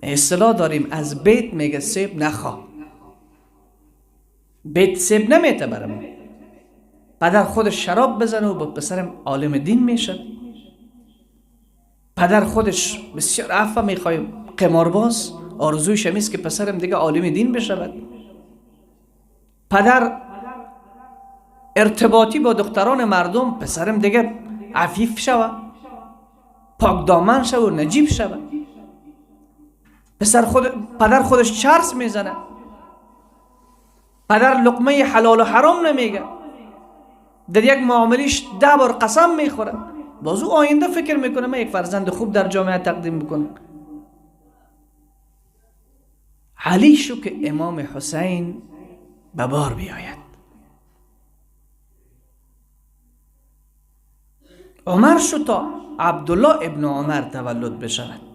اصطلاح داریم از بیت میگه سیب نخوا. بیت سیب نمیته برام. پدر خودش شراب بزنه و با پسرم عالم دین میشه. پدر خودش بسیار عفو میخواه قمارباز، آرزویش همیست که پسرم دیگه عالم دین بشود. پدر ارتباطی با دختران مردم، پسرم دیگه عفیف شود، پاک دامن شود و نجیب شود. پدر خودش چرس میزنه. پدر لقمه حلال و حرام نمیگه، در یک معاملیش 10 بار قسم میخوره. باز او آینده فکر میکنه من یک فرزند خوب در جامعه تقدیم بکنم. علی شو که امام حسین به بار بیاید. عمر شو تا عبدالله ابن عمر تولد بشود.